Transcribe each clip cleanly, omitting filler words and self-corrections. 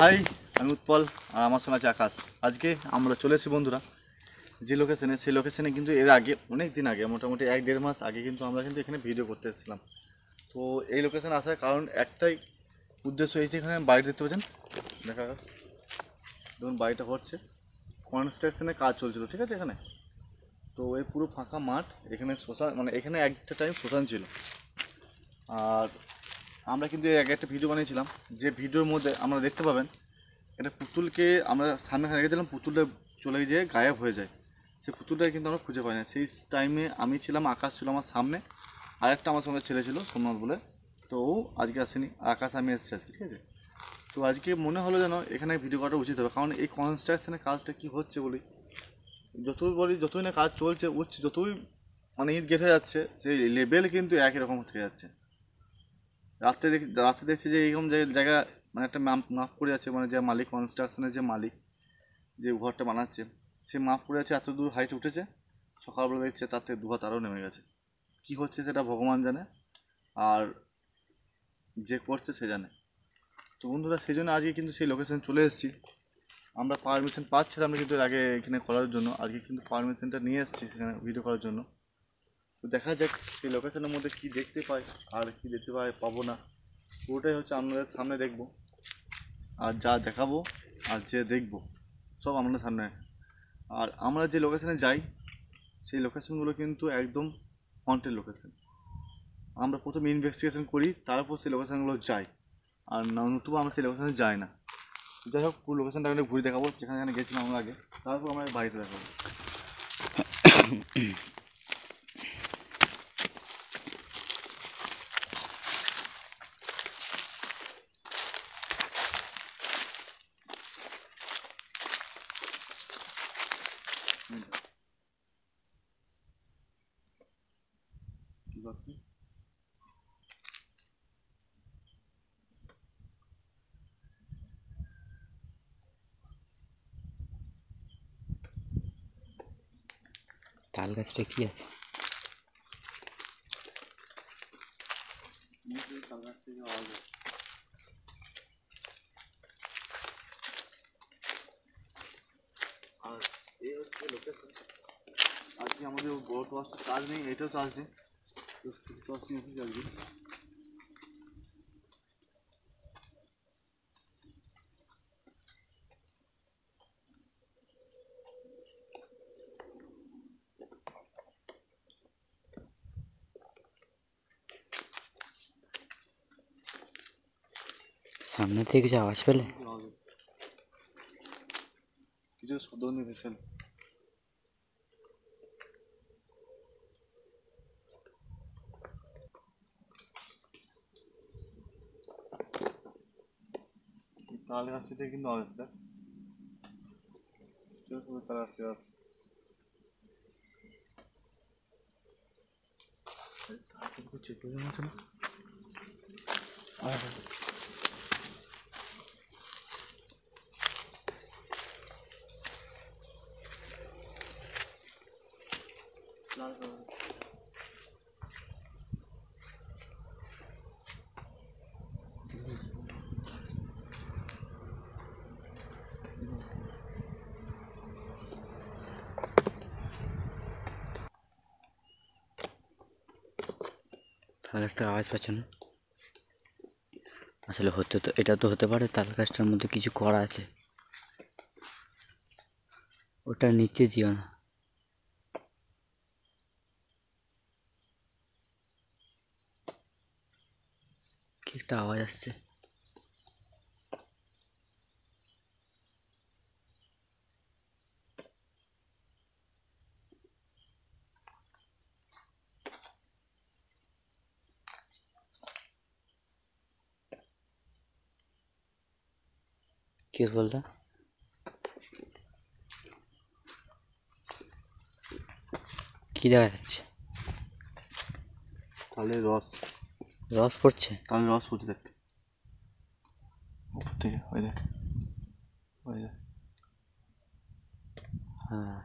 High, আমি উৎপল আর আমার সঙ্গে আছে আকাশ। আজকে আমরা চলে এসেছি বন্ধুরা যে লোকেশনে, সেই লোকেশনে কিন্তু এর আগে অনেক দিন আগে, মোটামুটি 1-1.5 মাস আগে কিন্তু আমরা কিন্তু এখানে ভিডিও করতে এসেছিলাম। তো এই লোকেশনে আসার কারণ একটাই উদ্দেশ্য, এই যে এখানে বাড়ি দেখতে পাচ্ছেন, দেখা আকাশ দেখুন বাড়িটা হচ্ছে, কনস্ট্রাকশনের কাজ চলছিল, ঠিক আছে এখানে। তো এই পুরো ফাঁকা মাঠ, এখানে শ্মশান, মানে এখানে একটা টাইম শ্মশান ছিল। আর আমরা কিন্তু এর আগে একটা ভিডিও বানিয়েছিলাম, যে ভিডিওর মধ্যে আমরা দেখতে পাবেন একটা পুতুলকে আমরা সামনে রেখে দিলাম, পুতুলটা চলে গিয়ে গায়েব হয়ে যায়। সেই পুতুলটাকে কিন্তু আমরা খুঁজে পাই না। সেই টাইমে আমি ছিলাম, আকাশ ছিল আমার সামনে, আরেকটা আমার সঙ্গে ছেলে ছিল সোমনাথ বলে, তো ও আজকে আসেনি, আকাশ আমি এসেছি আজকে, ঠিক আছে। তো আজকে মনে হলো যেন এখানে ভিডিও করাটা উচিত হবে, কারণ এই কনস্ট্রাকশনের কাজটা কী হচ্ছে বলি, যতই না কাজ চলছে উঠছে, যতই মানে ইট গেঁথে যাচ্ছে, সেই লেভেল কিন্তু একই রকম থেকে যাচ্ছে। রাত্রে দেখছি যে এইরকম জায়গা, মানে একটা মাপ করে আছে, মানে যে মালিক, কনস্ট্রাকশনের যে মালিক, যে ঘরটা বানাচ্ছে, সে মাপ করে আছে, এত দূর হাইট উঠেছে, সকালবেলা দেখছে তার থেকে 2 হাত আরও নেমে গেছে। কী হচ্ছে সেটা ভগবান জানে, আর যে করছে সে জানে। তো বন্ধুরা, সেই জন্য আজকে কিন্তু সেই লোকেশানে চলে এসেছি। আমরা পারমিশন পাচ্ছিলাম কিন্তু এর আগে এখানে করার জন্য, আজকে কিন্তু পারমিশনটা নিয়ে এসেছি সেখানে ভিডিও করার জন্য। তো দেখা যাক সেই লোকেশনের মধ্যে কী দেখতে পাই আর কী দেখতে পাবো না, পুরোটাই হচ্ছে আপনাদের সামনে দেখব। আর যা দেখাবো আর যে দেখব সব আপনাদের সামনে। আর আমরা যে লোকেশানে যাই, সেই লোকেশানগুলো কিন্তু একদম হন্টেড লোকেশান। আমরা প্রথমে ইনভেস্টিগেশন করি, তারপর সেই লোকেশানগুলো যাই, আর নতুবা আমরা সেই লোকেশানে যাই না। যাই হোক, পুরো লোকেশানটা আমি ঘুরে দেখাবো, যেখানে গেছিলাম আমরা আগে, তারপর আমরা বাড়িতে দেখাবো। তাল গাছটা কি আছে? আর এই হচ্ছে লোকেশন। আজকে আমাদের বড় টর্চটা চার্জ নেই, এটাও চার্জ নেই, টর্চ নিয়ে এসেছি আজকে। সামনে থেকে কিছু আওয়াজ পেলে? কিছু শব্দ ভেসেল। তাল গাছ থেকে কিন্তু আওয়াজটা তাল আসতে আসতে চেপে যাচ্ছে না। তাল গাছ থেকে আওয়াজ পাচ্ছ না? আসলে এটা তো হতে পারে তাল গাছটার মধ্যে কিছু করা আছে, ওটার নিচে যেও না। কি একটা আওয়াজ আসছে। কি বলটা? কি দেখা যাচ্ছে? তালের রস, রস পড়ছে। তালের রস পড়ছে, দেখ উপর থেকে, ওই দেখ, ওই দেখ। হ্যাঁ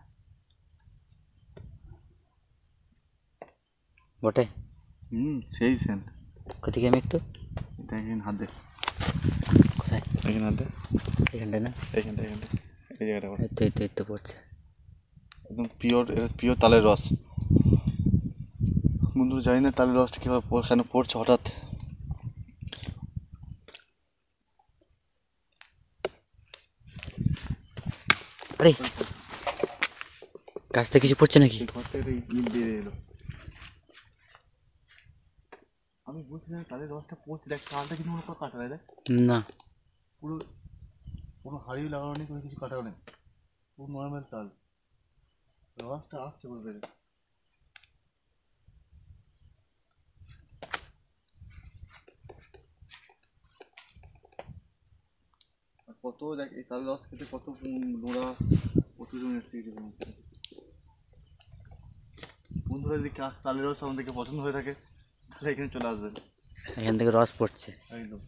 বটে। সেই সেন্ট। কোথায় আমি একটু এটা হাত দেখ। কোথায়? এখানটাতে এখানটায় না? এখানটা এই জায়গাটা করে। এই তো পড়ছে। একদম পিওর তালের রস। বন্ধুরা জানি না তালের রসটা কীভাবে কেন পড়ছে হঠাৎ। আরে গাছ থেকে কিছু পড়ছে নাকি? এই ঘর থেকে ইট বেরিয়ে এলো। আমি বলছি না তালের রসটা পড়ছে, দেখ তালটা কিন্তু মনে কর কাটা দেখ, না, পুরো কোনো হাড়িও লাগানো নেই, কোনো কিছু কাটাও নেই, পুরো নর্মাল তাল, রসটা আসছে বলতে গেলে। আর কত দেখ এই তালের রস খেতে কত নোড়া প্রতিদিন এসছে। বন্ধুরা যদি তালের রস আমাদেরকে পছন্দ হয়ে থাকে তাহলে এখানে চলে আসবেন, এখান থেকে রস পড়ছে। একদম।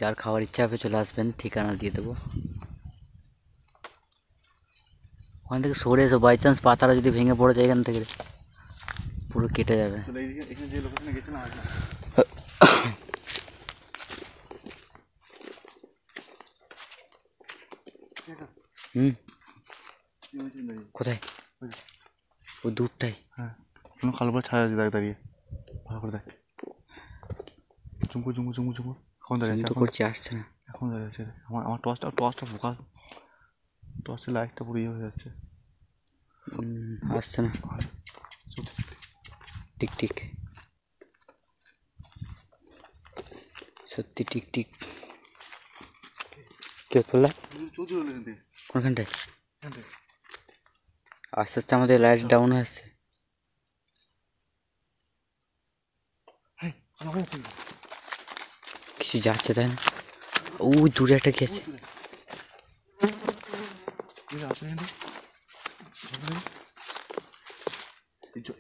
যার খাওয়ার ইচ্ছা হবে চলে আসবেন, ঠিকানা দিয়ে দেবো। ওখান থেকে সরে এসো, বাই চান্স পাতাটা যদি ভেঙে পড়ে যায় এখান থেকে পুরো কেটে যাবে। তাহলে এইদিকে এখানে যে লোকেশনে গেছিলাম আগে, হুম, কোথায়? ও দূরটাই। হ্যাঁ কোনো কালো করে ছাড়া আছে, দেখ দাঁড়িয়ে ভালো করে দেখ, চুমকু চুমকু চুমকু চুমকু এখন দাঁড়িয়ে তো আছে, করছি, আসছে না। এখন দাঁড়িয়ে আছে। আমার টর্চটা ফোকাস, টর্চের লাইটটা পুরো ইয়ে হয়ে যাচ্ছে। আসছে না। টিক টিক, সত্যি টিক টিক। কে করলা চলছে বলে এখান থেকে, কোনখানটায়? এখান থেকে। আস্তে আস্তে আমাদের লাইট ডাউন হয়ে আসছে। হ্যাঁ আমার কিছু যাচ্ছে তাই না? ওই দূরে একটা কি আছে?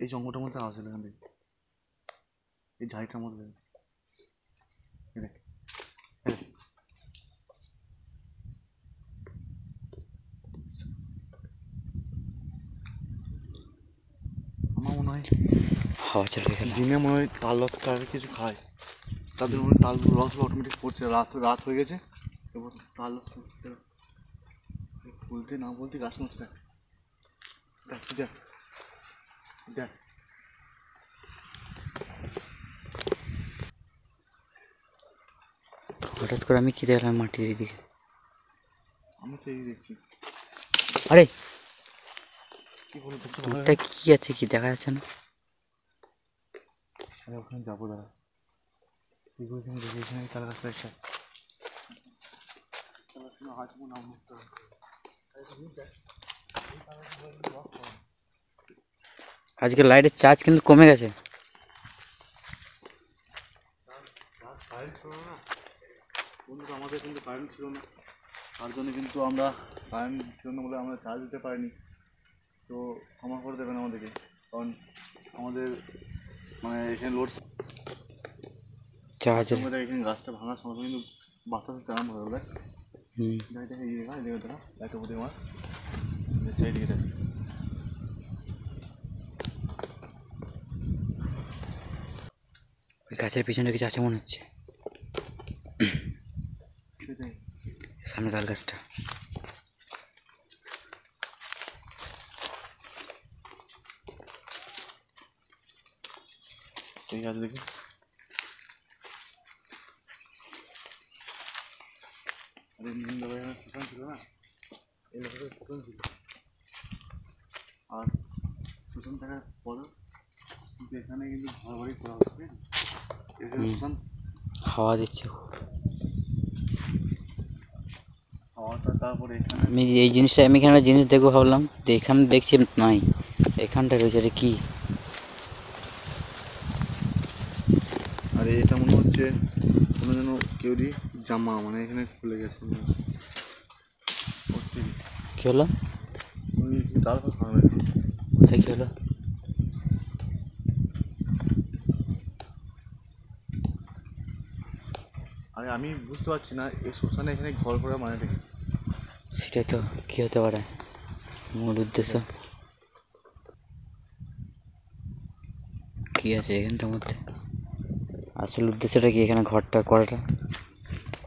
এই জঙ্গলটার মধ্যে আছে এখান থেকে, এই ঝাড়িটার মধ্যে দেখ। আমার মনে হয় হাওয়া চলে গেল। জিনে মনে হয় তাল রসটা কিছু খায়, তাদের মনে হয় তাল রসগুলো অটোমেটিক পড়ছে। রাত হয়ে গেছে, এবার তাল রস বলতে না বলতে গাছ মতো দেখ দেখ দেখ দেখ। হঠাৎ করে আমি কি দেখলাম মাটির দিকে? আমি তো এই দেখছি। আরে কি বলে দেখতে দূরটা কি আছে, কি দেখা যাচ্ছে না? আরে ওখানে যাবো দাঁড়া, এগুলো এখানে দেখি, এখানে তাল গাছটা একটা আজকে লাইটের চার্জ কিন্তু কমে গেছে। বন্ধুরা আমাদের কিন্তু কারেন্ট ছিল না, তার জন্য কিন্তু আমরা কারেন্ট ছিল না বলে আমরা চার্জ দিতে পারিনি। তো ক্ষমা করে দেবেন আমাদেরকে, কারণ আমাদের মানে এখানে লোড চার্জ। এখানে গাছটা ভাঙার সময় কিন্তু বাতাস তেমন হয়ে দেখ। দেখা ইয়ে দেখা এদিকে দেখা একটা প্রতি আমার চারিদিকে দেখ। ওই গাছের পিছনে কিছু আছে মনে হচ্ছে, সামনে তাল গাছটা। ঠিক আছে দেখি, আরে নিম দাদা এখানে দোকান ছিল না, এই লোকের দোকান ছিল, আর দোকান থাকার পর কিন্তু এখানে কিন্তু ঘর বাড়ি করা হচ্ছে, এখানে দোকান হাওয়া দিচ্ছে খুব। হাওয়াটা তারপরে এখানে আমি এই জিনিসটা, আমি এখানে জিনিস দেখবো ভাবলাম, তো এখানে দেখছি নাই, এখানটা রয়েছে। রে কি? আরে এটা মনে হচ্ছে কোনো যেন কেউরই জামা, মানে এখানে খুলে গেছে। কি হলো? তারপর কোথায় কি হলো? আরে আমি বুঝতে পারছি না এই শ্মশানে এখানে ঘর করা মানে কি? সেটাই তো, কি হতে পারে মূল উদ্দেশ্য? কি আছে এখানটার মধ্যে? আসল উদ্দেশ্যটা কি এখানে ঘরটা করাটা?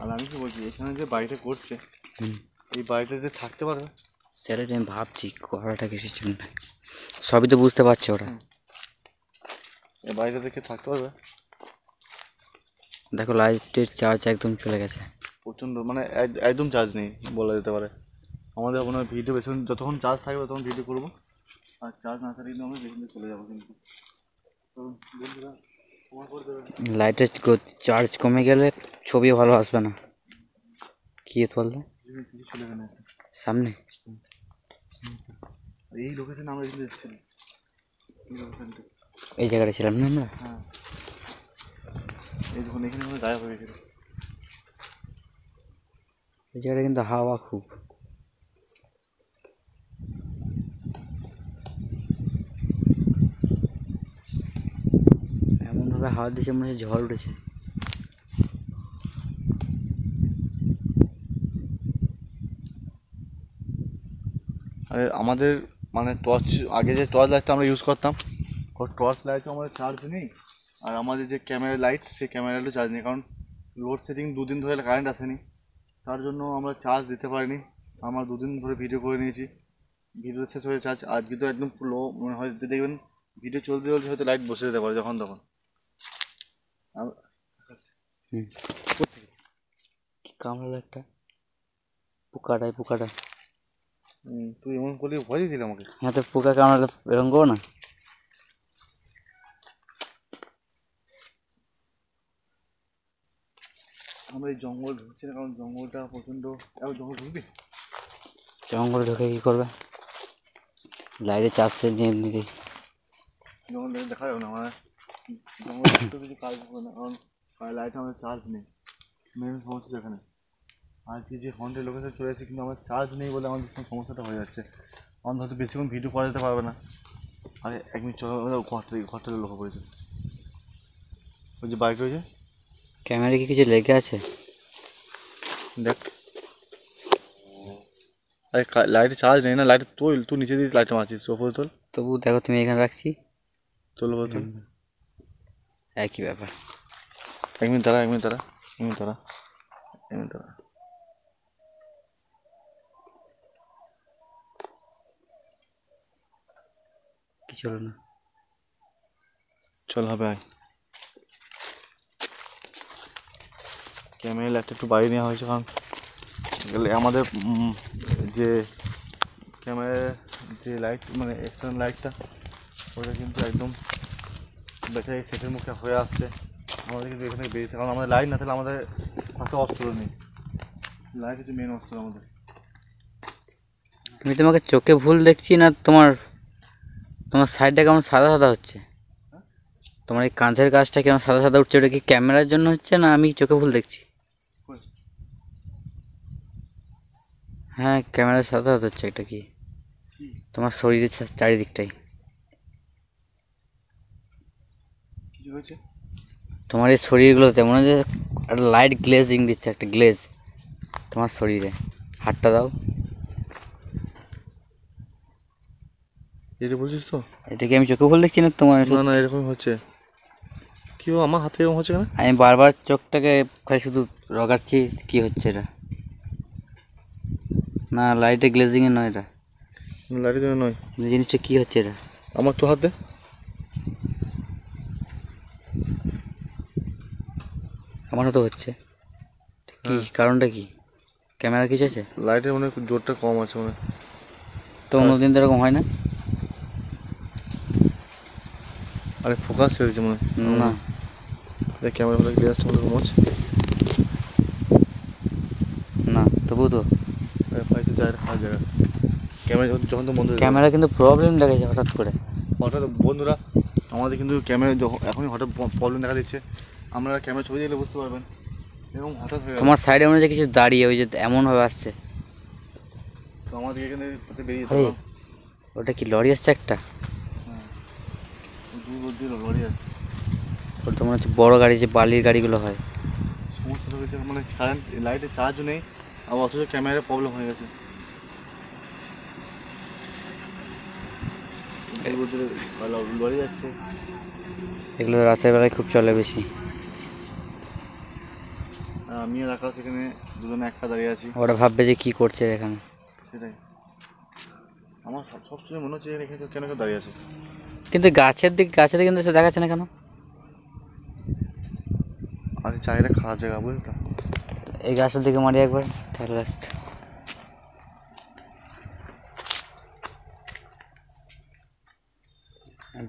আর আমি কি বলছি, এখানে যে বাড়িটা করছে, হুম, এই বাড়িটাতে থাকতে পারবে? সেটাই আমি ভাবছি করাটা কিসের জন্য। সবই তো বুঝতে পারছে ওরা। এই বাড়িটাতে কে থাকতে পারবে? দেখো লাইটের চার্জ একদম চলে গেছে। প্রচণ্ড, মানে একদম চার্জ নেই বলা যেতে পারে। আমাদের আপনার ভিডিও বেশি যতক্ষণ চার্জ থাকবে তখন ভিডিও করবো, আর চার্জ না থাকলে কিন্তু আমরা বেশি চলে যাবো কিন্তু। তো বন্ধুরা তোমার করে দেবে। লাইটের চার্জ কমে গেলে ছবি ভালো আসবে না। কি বললে? কিছু চলে গেলে সামনে এই লোকেশনে আমরা কিন্তু এসেছিলাম, এই লোকেশনটা। এই জায়গাটা ছিলাম না আমরা? হ্যাঁ, এই যখন এখানে গায়েব হয়ে গেছিল। এই জায়গাটা কিন্তু হাওয়া খুব। এমনভাবে হাওয়া দিয়েছে মনে হচ্ছে ঝড় উঠেছে। আরে আমাদের মানে টর্চ, আগে যে টর্চ লাইটটা আমরা ইউজ করতাম, ওই টর্চ লাইটও আমাদের চার্জ নেই। আর আমাদের যে ক্যামেরা লাইট, সেই ক্যামেরাটাও চার্জ নেই, কারণ লোডশেডিং 2 দিন ধরে কারেন্ট আসেনি, তার জন্য আমরা চার্জ দিতে পারিনি। আমরা 2 দিন ধরে ভিডিও করে নিয়েছি, ভিডিও শেষ হয়ে চার্জ আজকে তো একদম লো, মানে হয়তো দেখবেন ভিডিও চলতে চলতে হয়তো লাইট বসে যেতে পারে যখন তখন। হুম, কি কামড়ালো একটা পোকাটাই, পোকাটা। তুই এমন করলে ভয় দিয়েছিলি আমাকে। হ্যাঁ, তো পোকা কামড়ালে এরকম করো না। আমরা এই জঙ্গল ঢুকছি না, কারণ জঙ্গলটা প্রচণ্ড। এখন জঙ্গল ঢুকবি? জঙ্গলে ঢুকে কী করবে? লাইটে চার্জ সে নিয়ে এমনিতেই। জঙ্গল দেখা যাবে না, মানে জঙ্গল ঢুকতে কিছু কাজ হবে না, কারণ লাইটে আমাদের চার্জ নেই, মেন সমস্যা এখানে। আর কি যে হন্টের লোকেশন চলে এসেছে, কিন্তু আমার চার্জ নেই বলে আমাদের সমস্যাটা হয়ে যাচ্ছে। আমাদের হয়তো বেশিক্ষণ ভিডিও করা যেতে পারবে না। আরে 1 মিনিট চলো, ঘরটা লক্ষ্য করেছে, ওই যে বাইক রয়েছে। ক্যামেরা কি কিছু লেগে আছে? দেখ, আরে লাইটে চার্জ নেই না, লাইটে তুই নিচে দিয়ে লাইটটা মারছিস, ওপরে তোল। তবু দেখো তুমি এখানে রাখছি। তোলবো তোল। একই ব্যাপার। 1 মিনিট দাঁড়া, 1 মিনিট দাঁড়া, 1 মিনিট দাঁড়া, 1 মিনিট দাঁড়া। কিছু হলো না। চল হবে, আয়। ক্যামেরা লাইটটা একটু বাইরে নেওয়া হয়েছে, কারণ গেলে আমাদের যে ক্যামেরার যে লাইট, মানে এক্সটার্নাল লাইটটা, ওটা কিন্তু একদম দেখা যায় সেটের মুখে হয়ে আসছে। আমাদের কিন্তু এখানে বেরিয়েছে, কারণ আমাদের লাইট না থাকলে আমাদের কত অস্ত্র নেই। লাইট হচ্ছে মেন অস্ত্র আমাদের। আমি তোমাকে চোখে ভুল দেখছি না, তোমার তোমার সাইডটা কেমন সাদা সাদা হচ্ছে? তোমার এই কাঁধের কাজটা কেমন সাদা সাদা উঠছে? ওটা কি ক্যামেরার জন্য হচ্ছে না আমি চোখে ভুল দেখছি? হ্যাঁ, ক্যামেরার সাদা সাদা হচ্ছে। এটা কি তোমার শরীরের চারিদিকটাই? কিছু হয়েছে? তোমার এই শরীরগুলোতে মনে হচ্ছে একটা লাইট গ্লেজিং দিচ্ছে, একটা গ্লেজ তোমার শরীরে। হাতটা দাও। এটা বলছিস তো? এটা কি আমি চোখে ভুল দেখছি না তোমার? না না, এরকম হচ্ছে। কি আমার হাতে এরকম হচ্ছে কেন? আমি বারবার চোখটাকে খালি শুধু রগাচ্ছি। কি হচ্ছে এটা? না, লাইটে গ্লেজিংয়ে নয় এটা। লাইটের জন্য নয়। জিনিসটা কি হচ্ছে এটা? আমার তো হাত দে। আমারও তো হচ্ছে। কি কারণটা কি? ক্যামেরা কিছু আছে? লাইটের মনে হয় জোরটা কম আছে মনে হয়। তো অন্যদিন তো এরকম হয় না। আরে ফোকাস হয়েছে মনে হয়। না, দেখ ক্যামেরা হলে গ্লাসটা মনে কম আছে। না, তবু তো আরে পাইছে জায়গা, খারাপ জায়গা। ক্যামেরা যখন তো বন্ধ হয়ে যাবে। ক্যামেরা কিন্তু প্রবলেম দেখাচ্ছে হঠাৎ করে। হঠাৎ বন্ধুরা, আমাদের কিন্তু ক্যামেরা এখনই হঠাৎ প্রবলেম দেখা দিচ্ছে। আপনারা ক্যামেরা ছবি দেখলে বুঝতে পারবেন, এরকম হঠাৎ হয়ে গেল। তোমার সাইডে মনে হচ্ছে কিছু দাঁড়িয়ে, ওই যে এমনভাবে আসছে। তো আমাদের এখানে বেরিয়ে যেতে আরে, হবে। ওটা কি লরি আসছে একটা? হ্যাঁ, দূর দিল লরি আছে। ওটা তো মনে হচ্ছে বড় গাড়ি, যে বালির গাড়িগুলো হয়। সমস্যা হয়েছে, মানে কারেন্ট লাইটের চার্জও নেই, আর অথচ ক্যামেরার প্রবলেম হয়ে গেছে। লরি যাচ্ছে। এগুলো রাতের বেলায় খুব চলে বেশি। আমি আমি আর আকাশ এখানে দুজনে একটা দাঁড়িয়ে আছি। ওরা ভাববে যে কি করছে এখানে। সেটাই আমার সবসময় মনে হচ্ছে এখানে কেন কেউ দাঁড়িয়ে আছে। কিন্তু গাছের দিকে কিন্তু সে দেখাচ্ছে না কেন? আর এই জায়গাটা খারাপ জায়গা, বুঝলি? এই গাছের দিকে মারি একবার, তাহলে গাছটা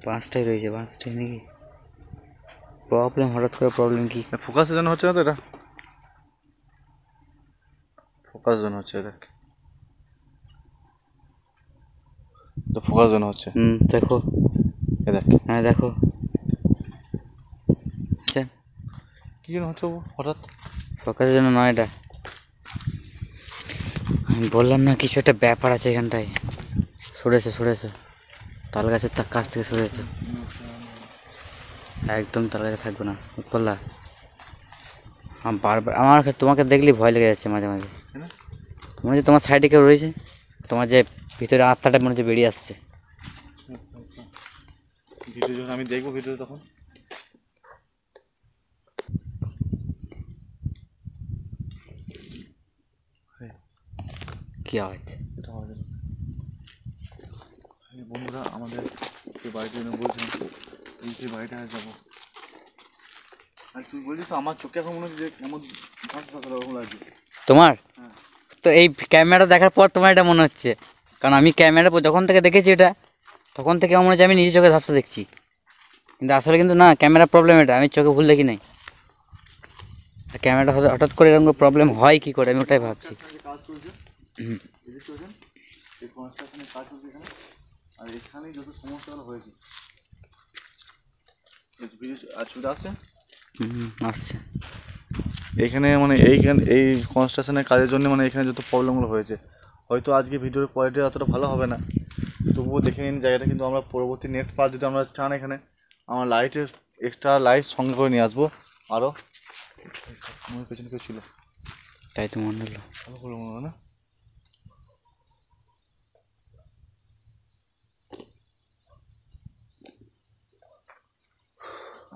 বাঁশটাই রয়েছে, বাঁশটাই নাকি প্রবলেম, হঠাৎ করে প্রবলেম কি? ফোকাসের জন্য হচ্ছে না তো এটা, ফোকাসের জন্য হচ্ছে দেখ, তো ফোকাসের জন্য হচ্ছে। দেখো, এ দেখ, হ্যাঁ দেখো, আচ্ছা কি জন্য হচ্ছে হঠাৎ? ফোকাসের জন্য নয় এটা, আমি বললাম না কিছু একটা ব্যাপার আছে এখানটায়। সরেছে তাল গাছের কাছ থেকে সরেছে, একদম তাল গাছে থাকবে না বললা। বারবার আমার তোমাকে দেখলেই ভয় লেগে যাচ্ছে মাঝে মাঝে। মনে হচ্ছে তোমার সাইডে কেউ রয়েছে, তোমার যে ভিতরে আত্মাটা মনে হচ্ছে বেরিয়ে আসছে। ভিডিও যখন আমি দেখবো ভিডিও তখন কি আওয়াজ? এটা হবে না। বন্ধুরা আমাদের যে বাড়িতে জন্য বলছিলাম, এই যে বাড়িটা যাবো, আর তুই বলছিস তো আমার চোখে এখন মনে হচ্ছে যে এমন ওরকম লাগছে তোমার হ্যাঁ। তো এই ক্যামেরা দেখার পর তোমার এটা মনে হচ্ছে, কারণ আমি ক্যামেরা যখন থেকে দেখেছি এটা, তখন থেকে আমার মনে হচ্ছে আমি নিজের চোখে ঝাপসা দেখছি, কিন্তু আসলে কিন্তু না, ক্যামেরা প্রবলেম এটা, আমি চোখে ভুল দেখি নাই। ক্যামেরাটা হঠাৎ করে এরকম প্রবলেম হয় কি করে, আমি ওটাই ভাবছি। কাজ চলছে, এই কনস্ট্রাকশনের কাজ চলছে এখানে, আর এখানেই যত সমস্যাগুলো হয়েছে আর চলে আসছে আসছে এইখানে, মানে এই কনস্ট্রাকশনের কাজের জন্য মানে এখানে যত প্রবলেমগুলো হয়েছে, হয়তো আজকে ভিডিওর কোয়ালিটি অতটা ভালো হবে না, তবুও দেখে নিন জায়গাটা। কিন্তু আমরা পরবর্তী নেক্সট পার্ট যদি আমরা চান, এখানে আমরা লাইটের এক্সট্রা লাইট সঙ্গে করে নিয়ে আসবো। আরও আমার পেছনে কেউ ছিল, তাই তো মনে হলো। ভালো করে মনে হয় না?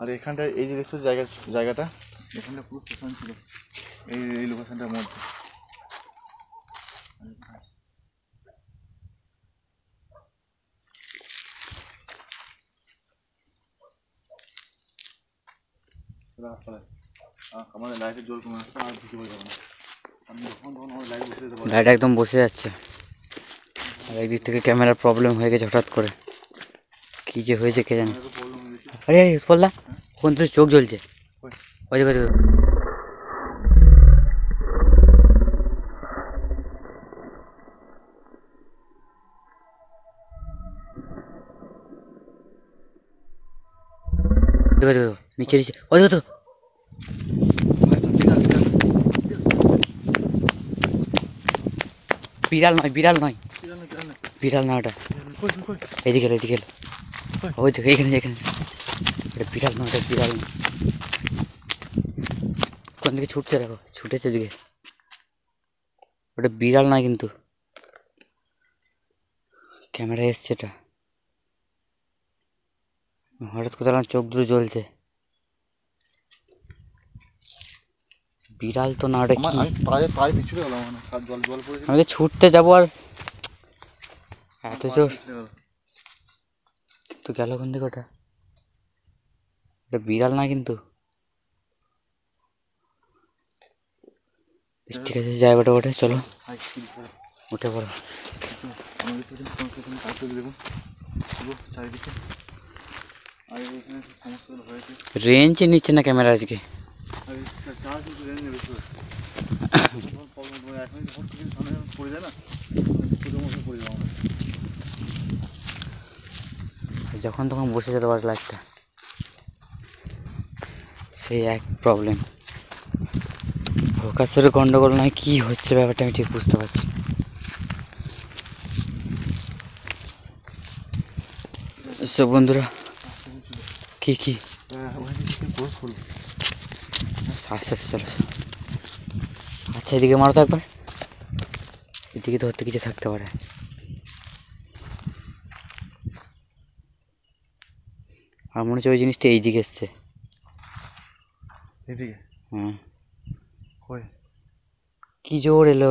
আর এখানটায় এই যে দেখছো জায়গাটা এখানটা পুরো স্টেশন ছিল, এই লোকেশনটার মধ্যে। আমাদের লাইটের জোর কমে আসছে, আর ঢুকে পড়ে যাবে না। আমি যখন তখন আমার লাইট বসে যেতে পারি। লাইট একদম বসে যাচ্ছে, আর একদিক থেকে ক্যামেরার প্রবলেম হয়ে গেছে হঠাৎ করে, কী যে হয়েছে কে জানে। প্রবলেম হয়ে গেছে। আরে বললা কোন তোর চোখ জ্বলছে, ওই দেখো দেখো। দেখো দেখো নিচে নিচে, ওই দেখো তো, বিড়াল নয় বিড়াল না ওটা, এদিকে ওই দেখো এখানে এটা বিড়াল নয়, ওটা বিড়াল নয়। কোন দিকে ছুটছে দেখো, ছুটেছে দিকে, ওটা বিড়াল নয় কিন্তু, ক্যামেরা এসছে এটা। হঠাৎ করে আমার চোখ দুটো জ্বলছে, বিড়াল তো না, ওটা কি? তাই পিছুড়ে গেলাম, মানে জল পড়েছিল। আমি তো ছুটতে যাবো আর এত জোর তো গেল কোন দিকে ওটা? ওটা বিড়াল না কিন্তু। ঠিক আছে যাই ওটা ওঠে, চলো উঠে পড়ো। দেখুন চারিদিকে, আর এখানে সমস্যাগুলো হয়েছে, রেঞ্জ নিচ্ছে না ক্যামেরা আজকে। আর চার্জ কিন্তু রেঞ্জ বেশি হচ্ছে, প্রবলেম এখন যখন কিছু সামনে পড়ে যায় না, পুজোর মতো পড়ে যাওয়া আমরা। যখন তখন বসে যেতে পারে লাইটটা, সেই এক প্রবলেম। ফোকাসের গন্ডগোল নয়, কি হচ্ছে ব্যাপারটা আমি ঠিক বুঝতে পারছি না। সব বন্ধুরা কি আস্তে আস্তে চলো, আচ্ছা এদিকে মারো তো একবার, এদিকে ধরতে কিছু থাকতে পারে। আর মনে হচ্ছে ওই জিনিসটা এই দিকে এসছে। এদিকে হুম কই কি জোর এলো।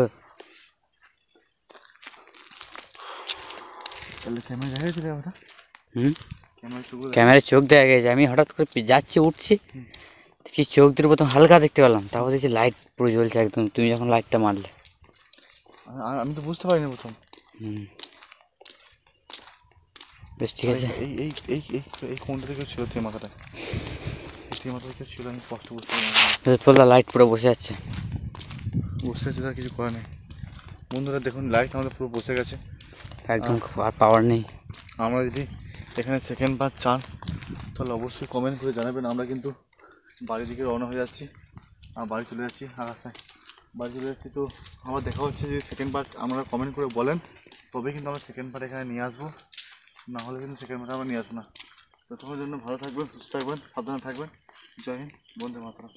তাহলে ক্যামেরা দেখা গেছিল ওটা? হুম, ক্যামেরা চোখ ক্যামেরায় চোখ দেখা গেছে। আমি হঠাৎ করে যাচ্ছি উঠছি, দেখছি চোখ দুটো প্রথম হালকা দেখতে পেলাম, তারপর দেখছি লাইট পুরো জ্বলছে একদম, তুমি যখন লাইটটা মারলে। আমি তো বুঝতে পারিনি প্রথম। হুম, বেশ ঠিক আছে। এই এই এই এই এই কোনটা থেকে ছিল মাথাটা, এই মাথা থেকে ছিল, আমি স্পষ্ট বুঝতে পারি। তোলা লাইট পুরো বসে যাচ্ছে। বসে আছে, তার কিছু করার নেই। বন্ধুরা দেখুন, লাইট আমাদের পুরো বসে গেছে, একদম আর পাওয়ার নেই। আমরা যদি এখানে সেকেন্ড বার চান তাহলে অবশ্যই কমেন্ট করে জানাবেন। আমরা কিন্তু বাড়ির দিকে রওনা হয়ে যাচ্ছি, আর বাড়ি চলে যাচ্ছি, রাস্তায় বাড়ি চলে যাচ্ছি। তো আবার দেখা হচ্ছে, যে সেকেন্ড পার্ট আমরা কমেন্ট করে বলেন, তবে কিন্তু আমরা সেকেন্ড পার্ট এখানে নিয়ে আসবো, না হলে কিন্তু সেকেন্ড পার্ট আমরা নিয়ে আসবো না। তো তোমার জন্য ভালো থাকবেন, সুস্থ থাকবেন, সাবধানে থাকবেন। জয় হিন্দ, বন্দে মাতরম।